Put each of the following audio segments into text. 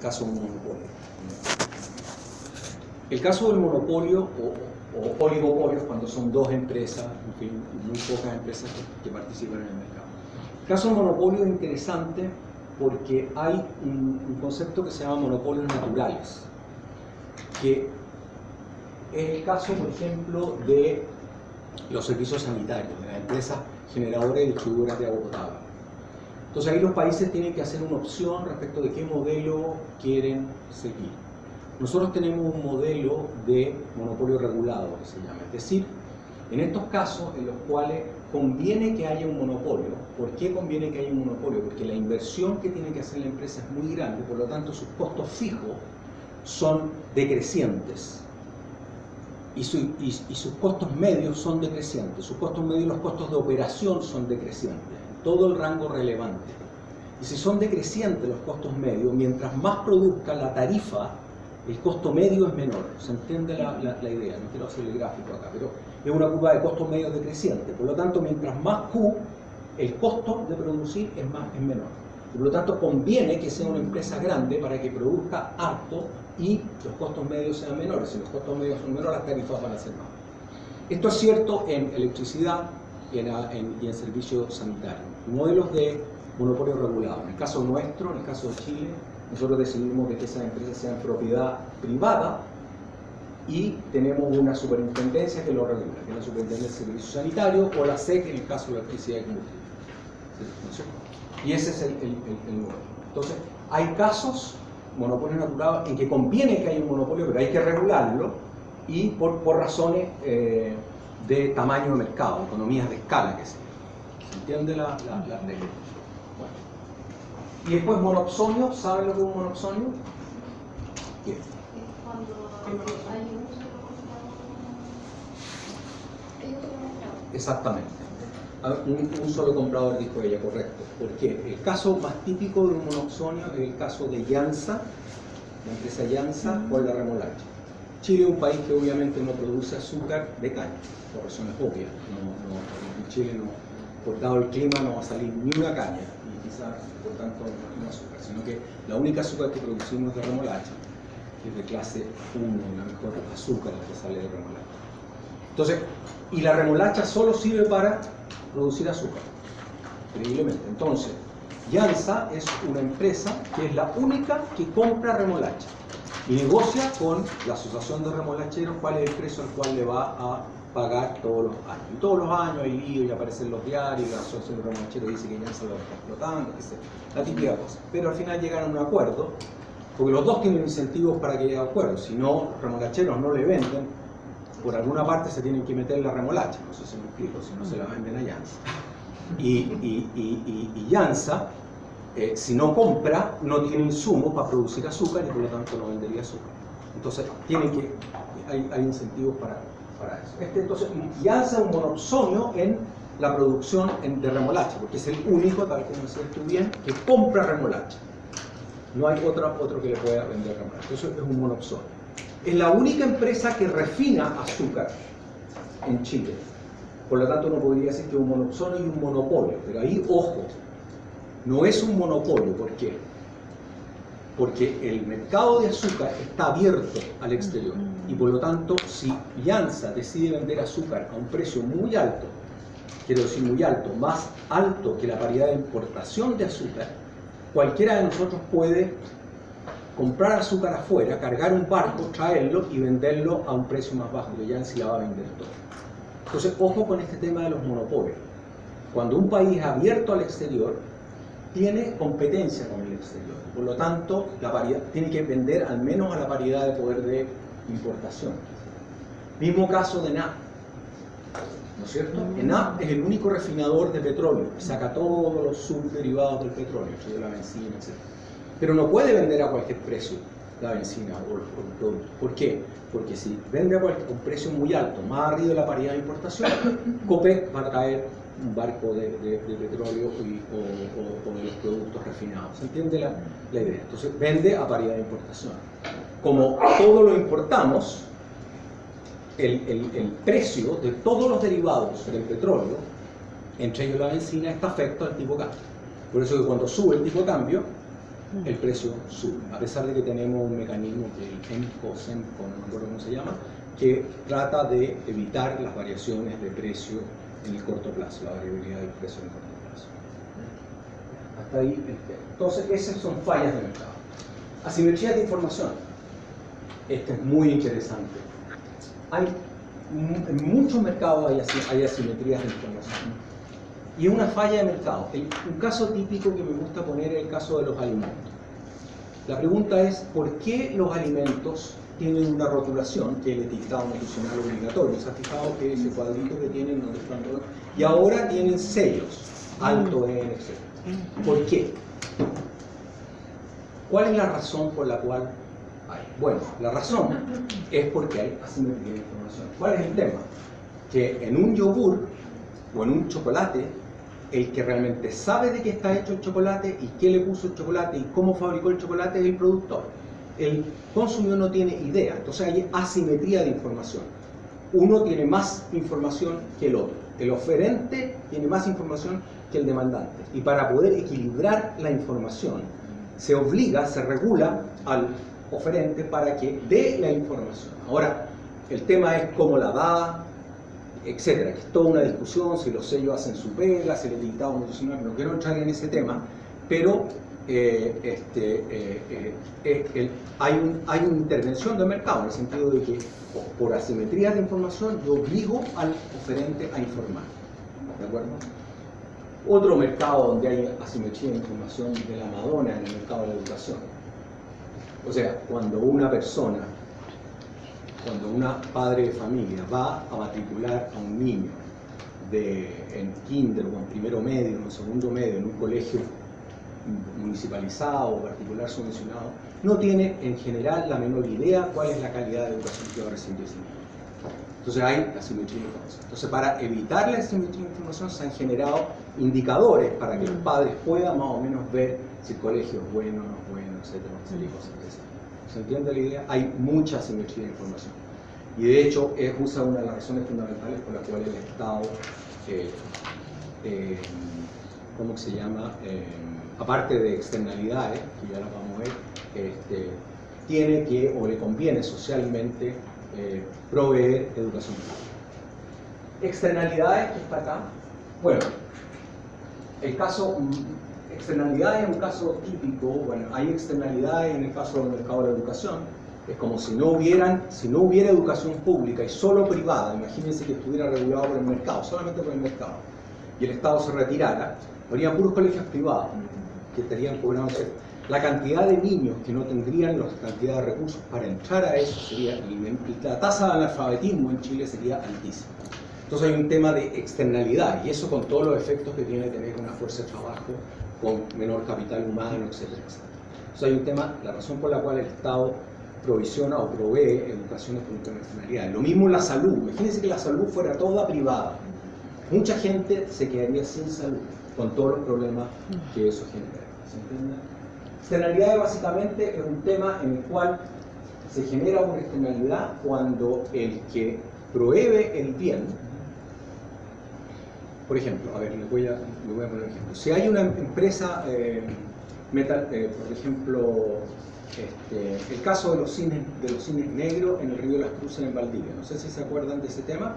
caso de un monopolio. El caso del monopolio o oligopolios, cuando son dos empresas, en fin, muy pocas empresas que participan en el mercado. El caso del monopolio es interesante porque hay un concepto que se llama monopolios naturales, que es el caso, por ejemplo, de los servicios sanitarios, de las empresas generadoras y distribuidoras de agua potable. Entonces ahí los países tienen que hacer una opción respecto de qué modelo quieren seguir. Nosotros tenemos un modelo de monopolio regulado, que se llama, es decir, en estos casos en los cuales conviene que haya un monopolio. ¿Por qué conviene que haya un monopolio? Porque la inversión que tiene que hacer la empresa es muy grande, por lo tanto sus costos fijos son decrecientes y sus costos medios son decrecientes. Sus costos medios, los costos de operación son decrecientes, en todo el rango relevante. Y si son decrecientes los costos medios, mientras más produzca la tarifa, el costo medio es menor. ¿Se entiende la idea? No quiero hacer el gráfico acá, pero es una curva de costos medios decreciente. Por lo tanto, mientras más Q, el costo de producir es menor. Por lo tanto, conviene que sea una empresa grande para que produzca harto y los costos medios sean menores. Si los costos medios son menores, las tarifas van a ser más. Esto es cierto en electricidad y en servicios sanitarios. Modelos de monopolio regulado. En el caso nuestro, en el caso de Chile, nosotros decidimos que esas empresas sean propiedad privada y tenemos una superintendencia que lo regula, que es la Superintendencia de Servicios Sanitarios, o la SEC en el caso de la electricidad y combustible. Y ese es el modelo. Entonces, hay casos, monopolios naturales, en que conviene que haya un monopolio, pero hay que regularlo, y por razones de tamaño de mercado, economías de escala, que se entiende la regla. Y después monopsonio, ¿saben lo que es un monopsonio? ¿Qué? Es cuando hay un solo comprador. Exactamente. Un solo comprador, dijo ella, correcto. Porque el caso más típico de un monopsonio es el caso de Yansa, la empresa Yansa, con la remolacha. Chile es un país que obviamente no produce azúcar de caña, por razones obvias. En Chile, por dado el clima, no va a salir ni una caña. Quizás, por tanto, no azúcar, sino que la única azúcar que producimos es de remolacha, que es de clase 1, la mejor azúcar que sale de remolacha. Entonces, y la remolacha solo sirve para producir azúcar, increíblemente. Entonces, Yansa es una empresa que es la única que compra remolacha y negocia con la Asociación de Remolacheros cuál es el precio al cual le va a pagar todos los años. Y todos los años hay lío y aparecen los diarios, la Asociación de Remolacheros dice que Yansa lo está explotando, la típica cosa. Pero al final llegaron a un acuerdo, porque los dos tienen incentivos para que llegue a acuerdo. Si no, los remolacheros no le venden, por alguna parte se tienen que meter la remolacha, no sé si me explico, si no se la venden a Yansa. Y Yansa, si no compra, no tiene insumos para producir azúcar y por lo tanto no vendería azúcar. Entonces, hay incentivos para eso. Entonces, Yansa es un monopsonio en la producción de remolacha, porque es el único, tal como decías tú bien, que compra remolacha. No hay otro que le pueda vender remolacha. Eso es un monopsonio. Es la única empresa que refina azúcar en Chile. Por lo tanto, uno podría decir que es un monopsonio y un monopolio. Pero ahí, ojo, no es un monopolio. ¿Por qué? Porque el mercado de azúcar está abierto al exterior. Y por lo tanto, si Yansa decide vender azúcar a un precio muy alto, quiero decir muy alto, más alto que la paridad de importación de azúcar, cualquiera de nosotros puede comprar azúcar afuera, cargar un barco, traerlo y venderlo a un precio más bajo, que Yansa la va a vender todo. Entonces, ojo con este tema de los monopolios. Cuando un país es abierto al exterior, tiene competencia con el exterior. Por lo tanto, tiene que vender al menos a la paridad de poder de importación. Mismo caso de ENAP, ¿no es cierto? ENAP es el único refinador de petróleo, saca todos los subderivados del petróleo, la benzina, etc. Pero no puede vender a cualquier precio la benzina o el producto. ¿Por qué? Porque si vende a un precio muy alto, más arriba de la paridad de importación, COPEC va a traer un barco de petróleo o de los productos refinados. ¿Se entiende la idea? Entonces vende a paridad de importación. Como todo lo importamos, el precio de todos los derivados del petróleo, entre ellos la benzina, está afecto al tipo de cambio. Por eso que cuando sube el tipo de cambio, el precio sube, a pesar de que tenemos un mecanismo que el EMCO, no me acuerdo cómo se llama, que trata de evitar las variaciones de precio en el corto plazo, la variabilidad del precio en el corto plazo. Hasta ahí el tema. Entonces, esas son fallas de mercado. Asimetría de información. Esto es muy interesante. En muchos mercados hay asimetrías de información. Y una falla de mercado. Un caso típico que me gusta poner es el caso de los alimentos. La pregunta es, ¿por qué los alimentos tienen una rotulación, que es el etiquetado nutricional obligatorio? ¿Se ha fijado que ese cuadrito que tienen, no están todos? Y ahora tienen sellos, alto en, etc. ¿Por qué? ¿Cuál es la razón por la cual hay? Bueno, la razón es porque hay asimetría de información. ¿Cuál es el tema? Que en un yogur o en un chocolate, el que realmente sabe de qué está hecho el chocolate y qué le puso el chocolate y cómo fabricó el chocolate es el productor. El consumidor no tiene idea, entonces hay asimetría de información. Uno tiene más información que el otro. El oferente tiene más información que el demandante. Y para poder equilibrar la información, se obliga, se regula al oferente para que dé la información. Ahora, el tema es cómo la da, etcétera, que es toda una discusión, si los sellos hacen su pega, si el etiquetado nutricional, no quiero entrar en ese tema, pero hay una intervención del mercado, en el sentido de que por asimetría de información yo obligo al oferente a informar, ¿de acuerdo? Otro mercado donde hay asimetría de información de la Madonna en el mercado de la educación. O sea, cuando una padre de familia va a matricular a un niño en kinder o en primero medio, en segundo medio, en un colegio municipalizado o particular subvencionado, no tiene en general la menor idea cuál es la calidad de educación que va a recibir ese niño. Entonces hay asimetría de información. Entonces, para evitar la asimetría de información se han generado indicadores para que los padres puedan más o menos ver si el colegio es bueno o no es bueno, etcétera, ¿Se entiende la idea? Hay mucha asimetría de información. Y de hecho, es una de las razones fundamentales por las cuales el Estado, ¿cómo se llama? Aparte de externalidades, que ya las vamos a ver, tiene que, o le conviene socialmente, proveer educación pública. Externalidades, que está acá. Bueno, externalidades es un caso típico. Bueno, hay externalidades en el caso del mercado de la educación. Es como si no hubiera educación pública y solo privada. Imagínense que estuviera regulado por el mercado, solamente por el mercado, y el Estado se retirara, habría puros colegios privados que estarían cobrando. La cantidad de niños que no tendrían la cantidad de recursos para entrar a eso sería, la tasa de analfabetismo en Chile sería altísima. Entonces hay un tema de externalidad, y eso con todos los efectos que tiene tener una fuerza de trabajo con menor capital humano, etcétera, etcétera. Entonces hay un tema, la razón por la cual el Estado provisiona o provee educaciones con externalidad. Lo mismo la salud. Imagínense que la salud fuera toda privada. Mucha gente se quedaría sin salud, con todos los problemas que eso genera. ¿Se entiende? Externalidad básicamente es un tema en el cual se genera una externalidad cuando el que provee el bien, por ejemplo, a ver, le voy a poner un ejemplo. Si hay una empresa por ejemplo, el caso de los cines negros en el Río de las Cruces en Valdivia, no sé si se acuerdan de ese tema,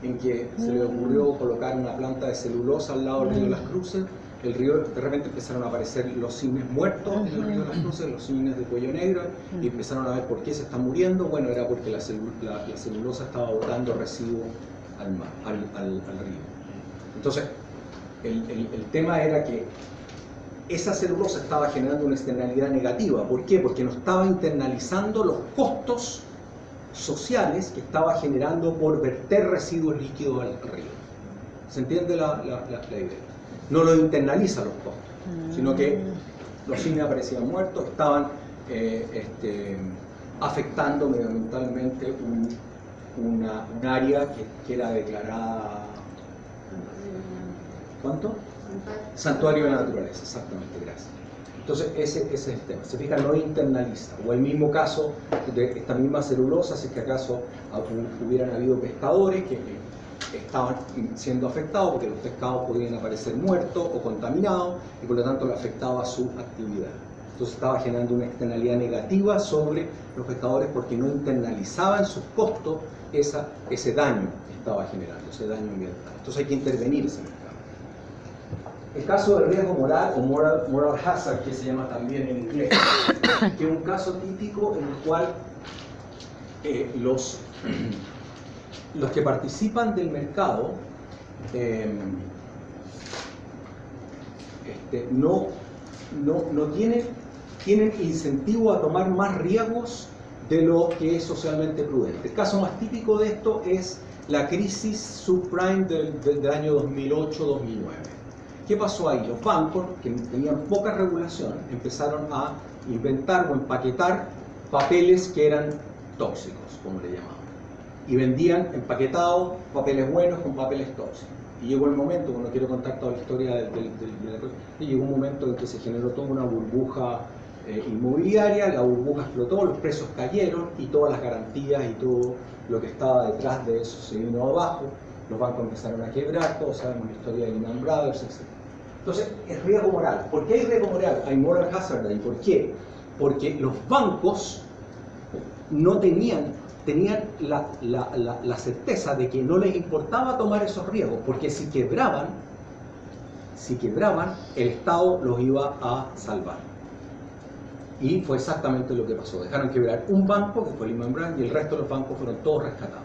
en que se le ocurrió colocar una planta de celulosa al lado del Río de las Cruces. El río, de repente empezaron a aparecer los cines muertos en el Río de las Cruces, los cines de cuello negro, y empezaron a ver por qué se están muriendo. Bueno, era porque la celulosa estaba botando residuos al río. Entonces, el tema era que esa celulosa estaba generando una externalidad negativa. ¿Por qué? Porque no estaba internalizando los costos sociales que estaba generando por verter residuos líquidos al río. ¿Se entiende la idea? No lo internaliza los costos, sino que los cines aparecían muertos, estaban afectando medioambientalmente un área que era declarada... ¿Cuánto? Santuario de la naturaleza, exactamente, gracias. Entonces ese es el tema, se fija, no internaliza. O el mismo caso de esta misma celulosa, si es que acaso hubieran habido pescadores que estaban siendo afectados porque los pescados podían aparecer muertos o contaminados y por lo tanto le afectaba su actividad. Entonces estaba generando una externalidad negativa sobre los pescadores porque no internalizaban sus costos ese daño que estaba generando, ese daño ambiental. Entonces hay que intervenir ese mercado. El caso de riesgo moral o moral hazard, que se llama también en inglés, que es un caso típico en el cual los que participan del mercado no tienen incentivo a tomar más riesgos de lo que es socialmente prudente. El caso más típico de esto es la crisis subprime del año 2008-2009. ¿Qué pasó ahí? Los bancos, que tenían poca regulación, empezaron a inventar o empaquetar papeles que eran tóxicos, como le llamaban. Y vendían empaquetados papeles buenos con papeles tóxicos. Y llegó el momento, cuando quiero contar toda la historia y llegó un momento en que se generó toda una burbuja inmobiliaria, la burbuja explotó, los precios cayeron y todas las garantías y todo lo que estaba detrás de eso se vino abajo, los bancos empezaron a quebrar, todos sabemos la historia de Lehman Brothers, etc. Entonces, es riesgo moral. ¿Por qué hay riesgo moral? Hay moral hazard ahí. ¿Por qué? Porque los bancos no tenían la certeza de que no les importaba tomar esos riesgos, porque si quebraban, el Estado los iba a salvar. Y fue exactamente lo que pasó. Dejaron quebrar un banco, que fue Lehman Brothers, y el resto de los bancos fueron todos rescatados.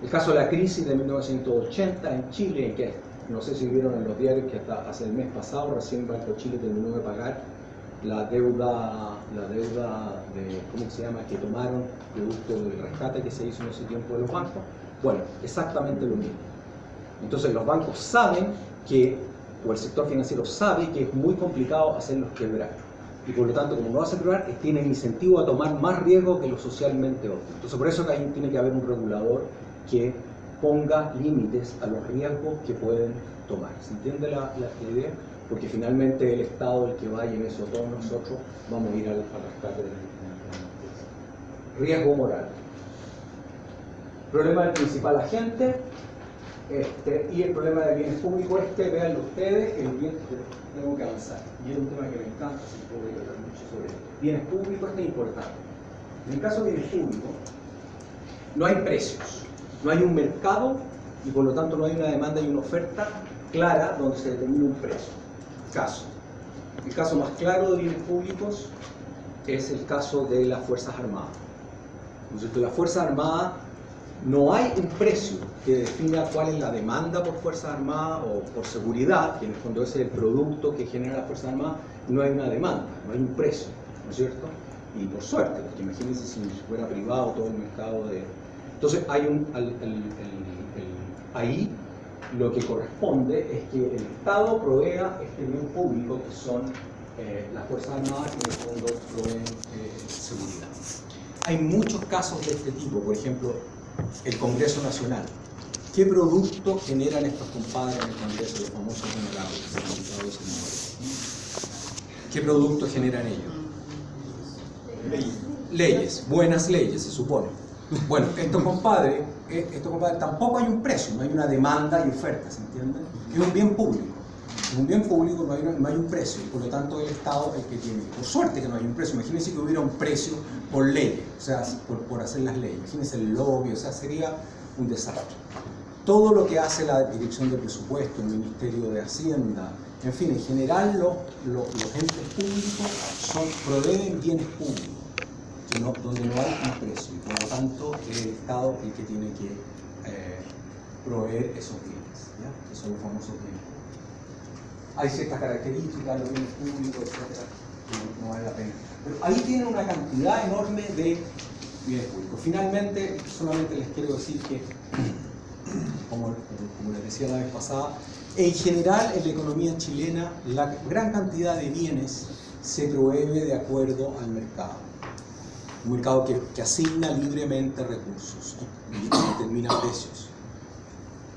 El caso de la crisis de 1980 en Chile, en que no sé si vieron en los diarios que hasta hace el mes pasado recién el Banco de Chile terminó de pagar la deuda de, ¿cómo se llama?, que tomaron producto del rescate que se hizo en ese tiempo de los bancos. Bueno, exactamente lo mismo. Entonces los bancos saben que, o el sector financiero sabe que es muy complicado hacerlos quebrar. Y por lo tanto, como no hacen quebrar, tienen incentivo a tomar más riesgo que lo socialmente óptimo. Entonces por eso que ahí tiene que haber un regulador que ponga límites a los riesgos que pueden tomar. ¿Se entiende la idea? Porque finalmente el Estado el que va y en eso todos nosotros vamos a ir al rescate de la riesgo moral. Problema del principal agente y el problema del bienes públicos. Véanlo ustedes, el bien, tengo que avanzar. Y es un tema que me encanta, así que voy a hablar mucho sobre esto. Bienes públicos es importante. En el caso de bienes públicos, no hay precios. No hay un mercado y por lo tanto no hay una demanda y una oferta clara donde se determine un precio. El caso más claro de bienes públicos es el caso de las Fuerzas Armadas. Entonces, las Fuerzas Armadas no hay un precio que defina cuál es la demanda por Fuerzas Armadas o por seguridad, que en el fondo ese es el producto que genera las Fuerzas Armadas. No hay una demanda, no hay un precio, ¿no es cierto? Y por suerte, porque imagínense si fuera privado todo el mercado de... Entonces ahí lo que corresponde es que el Estado provea este bien público que son las Fuerzas Armadas que en el fondo proveen seguridad. Hay muchos casos de este tipo, por ejemplo, el Congreso Nacional. ¿Qué producto generan estos compadres en el Congreso, los famosos honorables, los diputados y senadores? ¿Qué producto generan ellos? Leyes, buenas leyes, se supone. Bueno, estos compadres tampoco hay un precio, no hay una demanda y oferta, ¿se entiende? Es un bien público. En un bien público no hay un precio, y por lo tanto el Estado es el que tiene. Por suerte que no hay un precio, imagínense que hubiera un precio por ley, o sea, por hacer las leyes, imagínense el lobby, o sea, sería un desastre. Todo lo que hace la Dirección de Presupuesto, el Ministerio de Hacienda, en fin, en general los entes públicos proveen bienes públicos. Donde no hay un precio y por lo tanto es el Estado el que tiene que proveer esos bienes, ¿ya? Que son los famosos bienes públicos. Hay ciertas características, los bienes públicos, etcétera, que no vale la pena. Pero ahí tienen una cantidad enorme de bienes públicos. Finalmente, solamente les quiero decir que, como les decía la vez pasada, en general en la economía chilena la gran cantidad de bienes se provee de acuerdo al mercado. Un mercado que asigna libremente recursos y determina precios.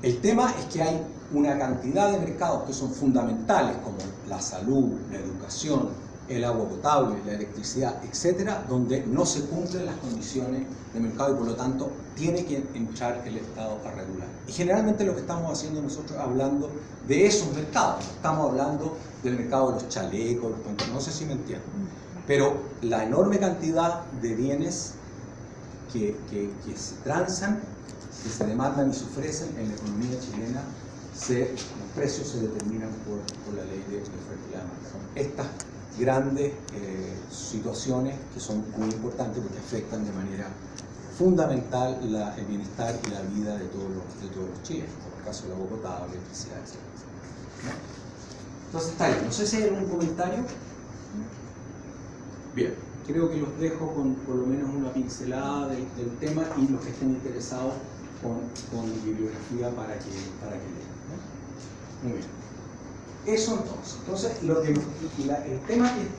El tema es que hay una cantidad de mercados que son fundamentales, como la salud, la educación, el agua potable, la electricidad, etcétera, donde no se cumplen las condiciones de mercado y por lo tanto tiene que entrar el Estado a regular. Y generalmente lo que estamos haciendo nosotros hablando de esos mercados, estamos hablando del mercado de los chalecos, no sé si me entienden. Pero la enorme cantidad de bienes que se transan, que se demandan y se ofrecen en la economía chilena, los precios se determinan por la ley de oferta y la demanda. Son estas grandes situaciones que son muy importantes porque afectan de manera fundamental el bienestar y la vida de todos los chilenos, como el caso del agua potable, electricidad, etc. ¿No? Entonces está ahí. No sé si hay algún comentario. Bien, creo que los dejo con por lo menos una pincelada del tema y los que estén interesados con bibliografía para que lean, ¿no? Muy bien. Eso entonces. Entonces, el tema que